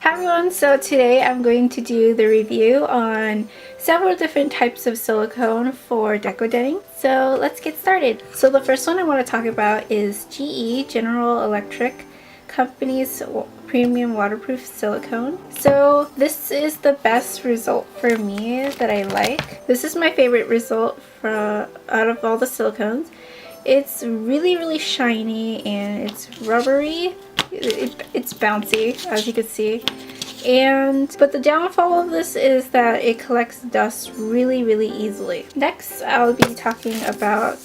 Hi everyone, so today I'm going to do the review on several different types of silicone for decodenning. So let's get started. So the first one I want to talk about is GE, General Electric Company's premium waterproof silicone. So this is the best result for me that I like. This is my favorite result out of all the silicones. It's really shiny and it's rubbery. It's bouncy, as you can see, but the downfall of this is that it collects dust really easily. Next, I'll be talking about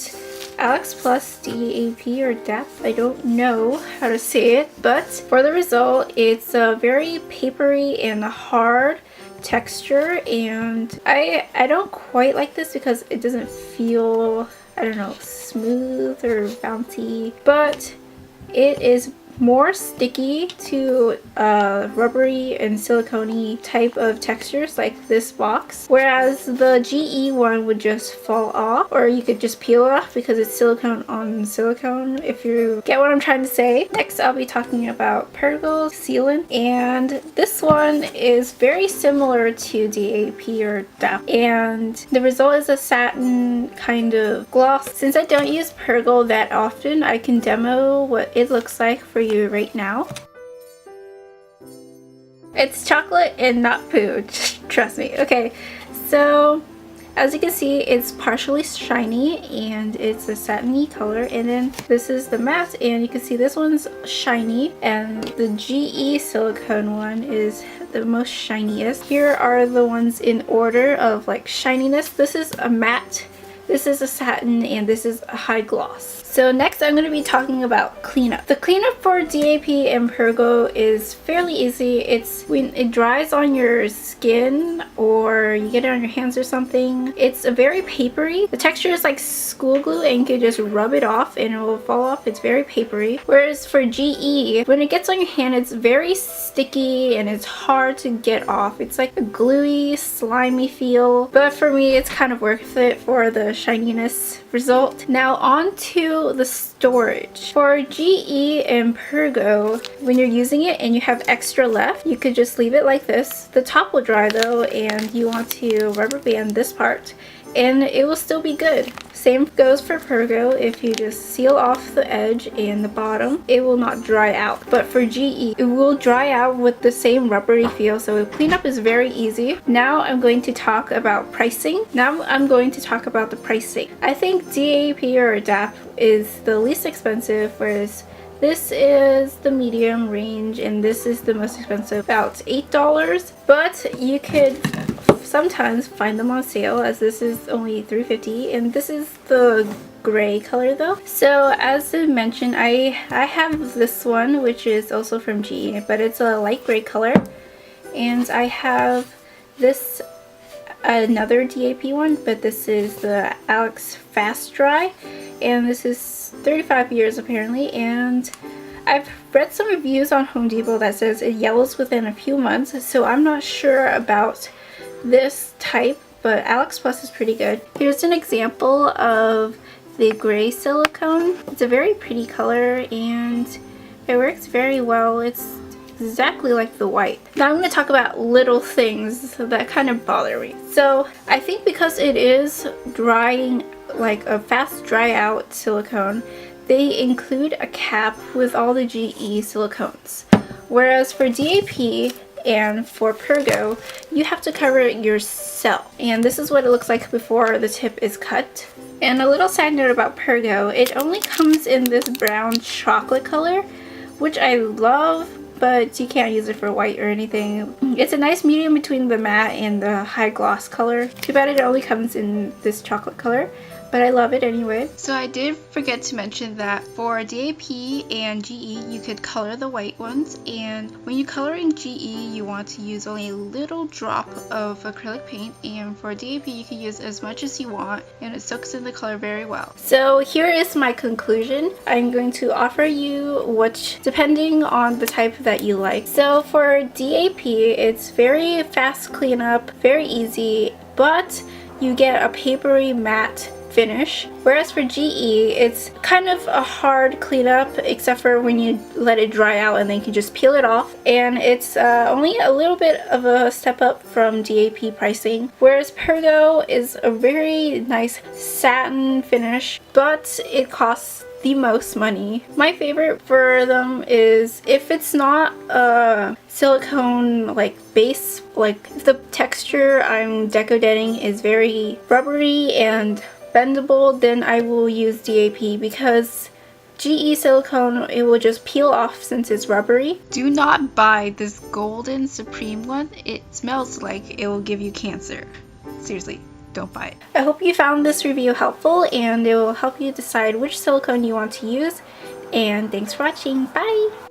Alex Plus DAP or DAP. I don't know how to say it, but for the result, it's a very papery and hard texture, and I don't quite like this because it doesn't feel, I don't know, smooth or bouncy, but it is more sticky to rubbery and silicone type of textures like this box, whereas the GE one would just fall off, or you could just peel it off because it's silicone on silicone, if you get what I'm trying to say. Next, I'll be talking about Pergo sealant, and this one is very similar to DAP or DAP, and the result is a satin kind of gloss. Since I don't use Pergo that often, I can demo what it looks like for you right now. It's chocolate and not poo, trust me. Okay, so as you can see, it's partially shiny and it's a satiny color, and then this is the matte, and you can see this one's shiny, and the GE silicone one is the most shiniest. Here are the ones in order of like shininess. This is a matte, this is a satin, and this is a high gloss. So next I'm going to be talking about cleanup. The cleanup for DAP and Pergo is fairly easy. It's when it dries on your skin or you get it on your hands or something. It's a very papery. The texture is like school glue, and you can just rub it off and it will fall off. It's very papery. Whereas for GE, when it gets on your hand, it's very sticky and it's hard to get off. It's like a gluey, slimy feel. But for me, it's kind of worth it for the shininess result. Now on to the storage. For GE and Pergo, when you're using it and you have extra left, you could just leave it like this. The top will dry though, and you want to rubber band this part and it will still be good. Same goes for Pergo. If you just seal off the edge and the bottom, it will not dry out. But for GE, it will dry out with the same rubbery feel, so cleanup is very easy. Now I'm going to talk about pricing. I think DAP or DAP is the least expensive, whereas this is the medium range and this is the most expensive, about $8. But you could sometimes find them on sale, as this is only $3.50, and this is the gray color though. So as I mentioned, I have this one, which is also from GE, but it's a light gray color, and I have this another DAP one, but this is the Alex Fast Dry, and this is 35 years apparently, and I've read some reviews on Home Depot that says it yellows within a few months, so I'm not sure about this type, but Alex Plus is pretty good. Here's an example of the gray silicone. It's a very pretty color and it works very well. It's exactly like the white. Now I'm going to talk about little things that kind of bother me. So I think because it is drying, like a fast dry out silicone, they include a cap with all the GE silicones. Whereas for DAP and for Pergo, you have to cover it yourself. And this is what it looks like before the tip is cut. And a little side note about Pergo, it only comes in this brown chocolate color, which I love, but you can't use it for white or anything. It's a nice medium between the matte and the high gloss color. Too bad it only comes in this chocolate color, but I love it anyway. So I did forget to mention that for DAP and GE, you could color the white ones, and when you color in GE, you want to use only a little drop of acrylic paint, and for DAP, you can use as much as you want, and it soaks in the color very well. So here is my conclusion. I'm going to offer you which, depending on the type that you like. So for DAP, it's very fast cleanup, very easy, but you get a papery matte finish. Whereas for GE, it's kind of a hard cleanup except for when you let it dry out and then you can just peel it off. And it's only a little bit of a step up from DAP pricing. Whereas Pergo is a very nice satin finish, but it costs the most money. My favorite for them is if it's not a silicone like base, like if the texture I'm decodenting is very rubbery and bendable, then I will use DAP because GE silicone, it will just peel off since it's rubbery. Do not buy this golden supreme one. It smells like it will give you cancer. Seriously. Don't buy it. I hope you found this review helpful and it will help you decide which silicone you want to use. And thanks for watching. Bye!